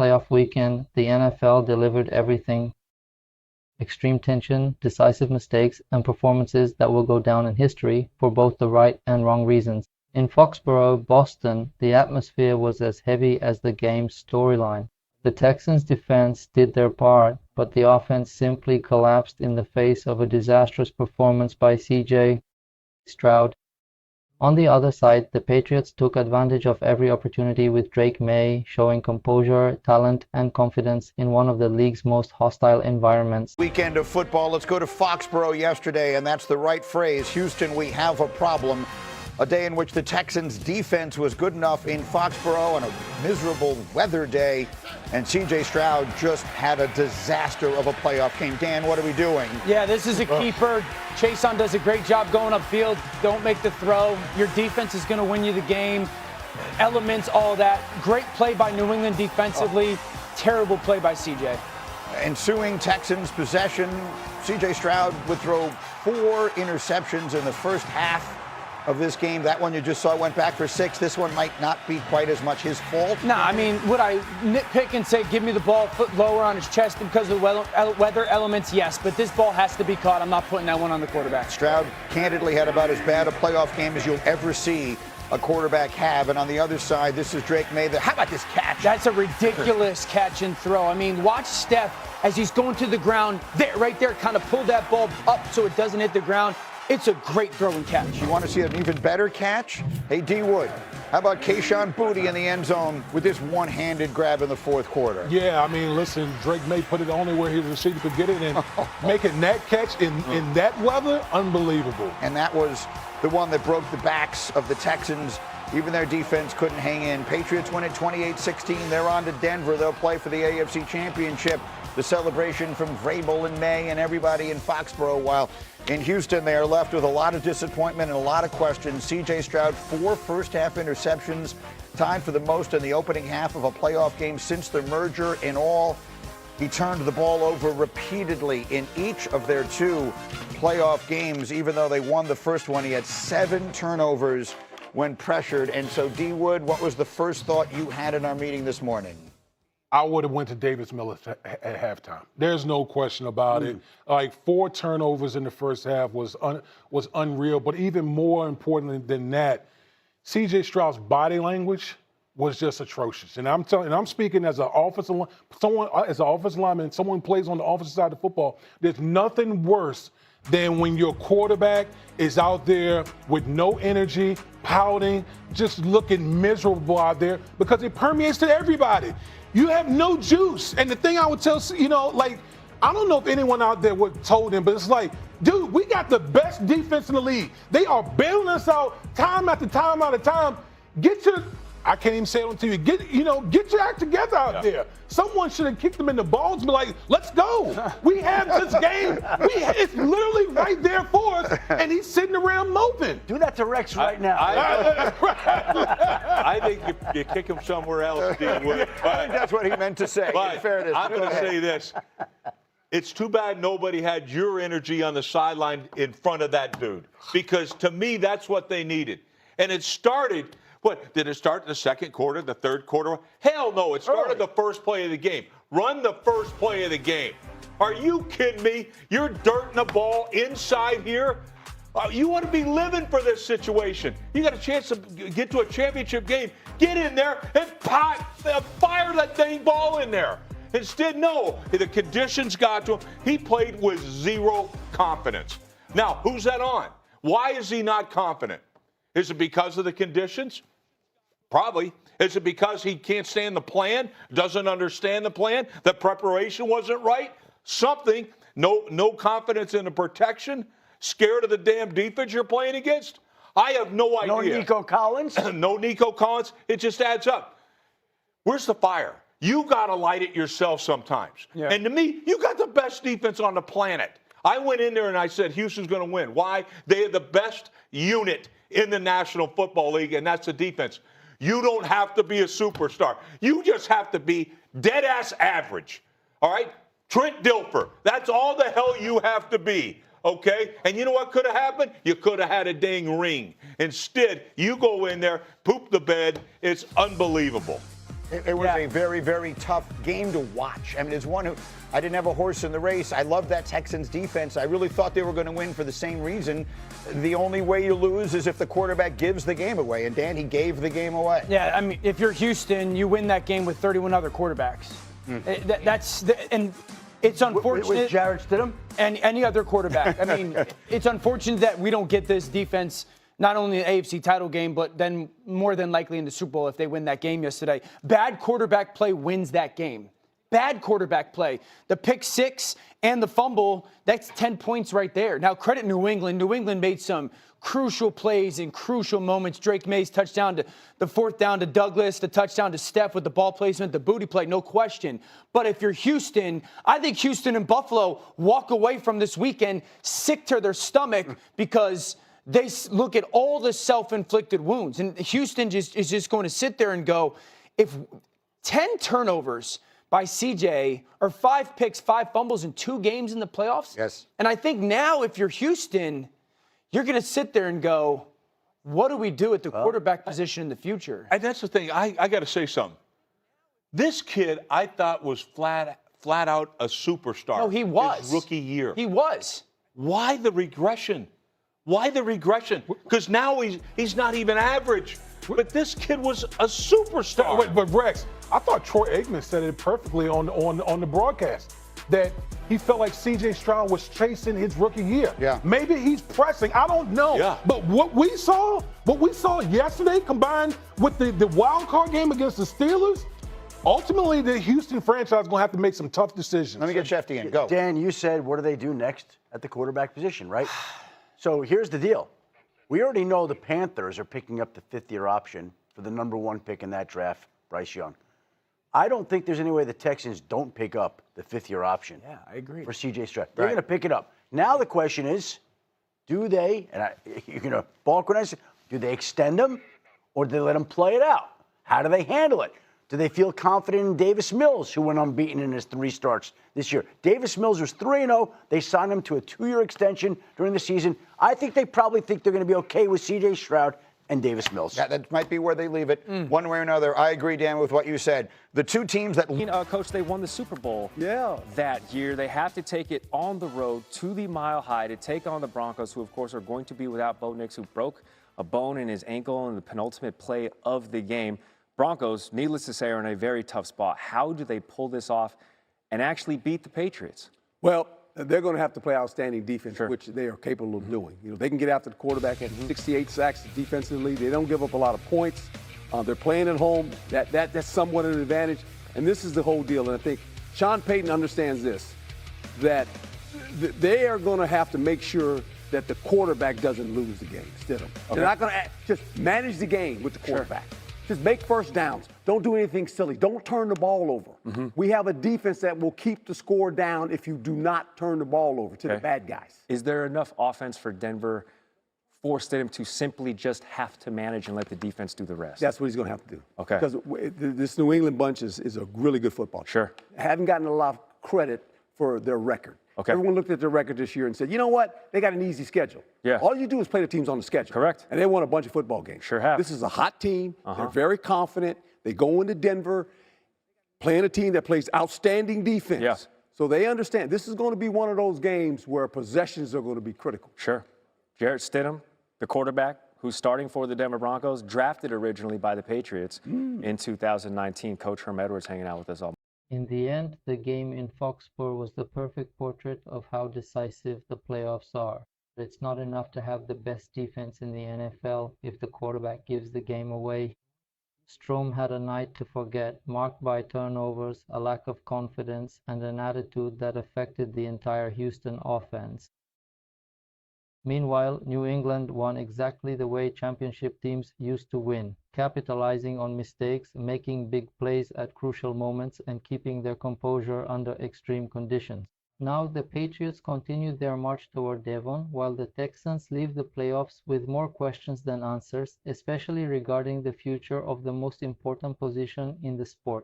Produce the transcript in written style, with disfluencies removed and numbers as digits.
playoff weekend, the NFL delivered everything. Extreme tension, decisive mistakes, and performances that will go down in history for both the right and wrong reasons. In Foxborough, Boston, the atmosphere was as heavy as the game's storyline. The Texans' defense did their part, but the offense simply collapsed in the face of a disastrous performance by C.J. Stroud. On the other side, the Patriots took advantage of every opportunity with Drake Maye showing composure, talent, and confidence in one of the league's most hostile environments. Weekend of football. Let's go to Foxborough yesterday, and that's the right phrase. Houston, we have a problem. A day in which the Texans' defense was good enough in Foxborough on a miserable weather day, and C.J. Stroud just had a disaster of a playoff game. Dan, what are we doing? Yeah, this is a keeper. Chason does a great job going upfield. Don't make the throw. Your defense is going to win you the game. Elements, all that. Great play by New England defensively. Terrible play by C.J. Ensuing Texans possession, C.J. Stroud would throw 4 interceptions in the first half of this game. That one you just saw went back for 6. This one might not be quite as much his fault. No, I mean, would I nitpick and say give me the ball a foot lower on his chest because of the weather elements? Yes, but this ball has to be caught. I'm not putting that one on the quarterback. Stroud candidly had about as bad a playoff game as you'll ever see a quarterback have. And on the other side, this is Drake Maye. How about this catch? That's a ridiculous catch and throw. I mean, watch Steph as he's going to the ground. There, right there, kind of pull that ball up so it doesn't hit the ground. It's a great throw and catch. You want to see an even better catch? Hey, D. Wood, how about Kayshon Boutte in the end zone with this one-handed grab in the fourth quarter? Yeah, I mean, listen, Drake Maye put it only where his receiver could get it, and making that catch in that weather, unbelievable. And that was the one that broke the backs of the Texans. Even their defense couldn't hang in. Patriots win it 28-16. They're on to Denver. They'll play for the AFC Championship. The celebration from Vrabel and Maye and everybody in Foxborough, while in Houston they are left with a lot of disappointment and a lot of questions. C.J. Stroud, 4 first-half interceptions, tied for the most in the opening half of a playoff game since the merger. In all, he turned the ball over repeatedly in each of their 2 playoff games. Even though they won the first one, he had 7 turnovers when pressured. And so, D. Wood, what was the first thought you had in our meeting this morning? I would have went to Davis Mills at halftime. There's no question about it. Like 4 turnovers in the first half was unreal. But even more important than that, C.J. Stroud's body language was just atrocious. And I'm speaking as an offensive lineman, someone plays on the offensive side of football. There's nothing worse than when your quarterback is out there with no energy, pouting, just looking miserable out there, because it permeates to everybody. You have no juice. And the thing I would tell, I don't know if anyone out there would told him, but it's like, dude, we got the best defense in the league. They are bailing us out time after time after time. I can't even say it on TV. Get your act together out there. Someone should have kicked him in the balls and be like, let's go. We have this game. It's literally right there for us, and he's sitting around moping. Do that to Rex right now. I think you kick him somewhere else, Steve Wood. I think that's what he meant to say. But in fairness, I'm going to say this. It's too bad nobody had your energy on the sideline in front of that dude, because to me, that's what they needed. And it started. What, did it start the second quarter, the third quarter? Hell no, it started the first play of the game. Run the first play of the game. Are you kidding me? You're dirting the ball inside here? You want to be living for this situation. You got a chance to get to a championship game. Get in there and fire that dang ball in there. Instead, no, the conditions got to him. He played with 0 confidence. Now, who's that on? Why is he not confident? Is it because of the conditions? Probably. Is it because he can't stand the plan, doesn't understand the plan, the preparation wasn't right? Something. No confidence in the protection? Scared of the damn defense you're playing against? I have no idea. No Nico Collins? No Nico Collins. It just adds up. Where's the fire? You got to light it yourself sometimes. Yeah. And to me, you got the best defense on the planet. I went in there and I said, Houston's going to win. Why? They have the best unit in the National Football League, and that's the defense. You don't have to be a superstar. You just have to be dead-ass average, all right? Trent Dilfer, that's all the hell you have to be, okay? And you know what could have happened? You could have had a dang ring. Instead, you go in there, poop the bed. It's unbelievable. It was a very, very tough game to watch. I mean, as one who I didn't have a horse in the race, I love that Texans defense. I really thought they were going to win for the same reason. The only way you lose is if the quarterback gives the game away. And Dan, he gave the game away. Yeah, I mean, if you're Houston, you win that game with 31 other quarterbacks. And it's unfortunate. With Jarrett Stidham? And any other quarterback. I mean, it's unfortunate that we don't get this defense not only in the AFC title game, but then more than likely in the Super Bowl if they win that game yesterday. Bad quarterback play wins that game. Bad quarterback play. The pick six and the fumble, that's 10 points right there. Now, credit New England. New England made some crucial plays in crucial moments. Drake May's touchdown to the fourth down to Douglas, the touchdown to Steph with the ball placement, the booty play, no question. But if you're Houston, I think Houston and Buffalo walk away from this weekend sick to their stomach because they look at all the self-inflicted wounds. And Houston is just going to sit there and go, if 10 turnovers by CJ or 5 picks, 5 fumbles in 2 games in the playoffs. Yes. And I think now if you're Houston, you're going to sit there and go, what do we do at the quarterback position in the future? And that's the thing. I got to say something. This kid, I thought, was flat out a superstar. No, he was. His rookie year. He was. Why the regression? Why the regression? Because now he's not even average. But this kid was a superstar. Wait, but Rex, I thought Troy Aikman said it perfectly on the broadcast that he felt like C.J. Stroud was chasing his rookie year. Yeah. Maybe he's pressing. I don't know. Yeah. But what we saw yesterday combined with the wild card game against the Steelers, ultimately the Houston franchise is going to have to make some tough decisions. Let me get Shefty in. Go. Dan, you said, what do they do next at the quarterback position, right? So here's the deal. We already know the Panthers are picking up the 5th-year option for the number 1 pick in that draft, Bryce Young. I don't think there's any way the Texans don't pick up the 5th-year option. Yeah, I agree. For C.J. Stroud. They're going to pick it up. Now the question is, do they, and you're going to balk when I say, do they extend him or do they let him play it out? How do they handle it? Do they feel confident in Davis Mills, who went unbeaten in his 3 starts this year? Davis Mills was 3-0. They signed him to a 2-year extension during the season. I think they probably think they're going to be okay with C.J. Stroud and Davis Mills. Yeah, that might be where they leave it, one way or another. I agree, Dan, with what you said. The two teams that... Coach, they won the Super Bowl that year. They have to take it on the road to the Mile High to take on the Broncos, who, of course, are going to be without Bo Nix, who broke a bone in his ankle in the penultimate play of the game. Broncos, needless to say, are in a very tough spot. How do they pull this off and actually beat the Patriots? Well, they're going to have to play outstanding defense, which they are capable of doing. You know, they can get after the quarterback at 68 sacks defensively. They don't give up a lot of points. They're playing at home. That's somewhat an advantage. And this is the whole deal. And I think Sean Payton understands this, that they are going to have to make sure that the quarterback doesn't lose the game. They're not going to just manage the game with the quarterback. Just make first downs. Don't do anything silly. Don't turn the ball over. We have a defense that will keep the score down if you do not turn the ball over to the bad guys. Is there enough offense for Denver, for Stidham to simply just have to manage and let the defense do the rest? That's what he's going to have to do. Okay. Because this New England bunch is a really good football team. Sure. Haven't gotten a lot of credit for their record. Okay. Everyone looked at their record this year and said, you know what? They got an easy schedule. Yeah. All you do is play the teams on the schedule. Correct. And they won a bunch of football games. Sure have. This is a hot team. They're very confident. They go into Denver playing a team that plays outstanding defense. Yeah. So they understand this is going to be one of those games where possessions are going to be critical. Sure. Jarrett Stidham, the quarterback who's starting for the Denver Broncos, drafted originally by the Patriots in 2019. Coach Herm Edwards hanging out with us all. In the end, the game in Foxborough was the perfect portrait of how decisive the playoffs are. But it's not enough to have the best defense in the NFL if the quarterback gives the game away. Strom had a night to forget, marked by turnovers, a lack of confidence, and an attitude that affected the entire Houston offense. Meanwhile, New England won exactly the way championship teams used to win, capitalizing on mistakes, making big plays at crucial moments, and keeping their composure under extreme conditions. Now the Patriots continue their march toward Devon, while the Texans leave the playoffs with more questions than answers, especially regarding the future of the most important position in the sport.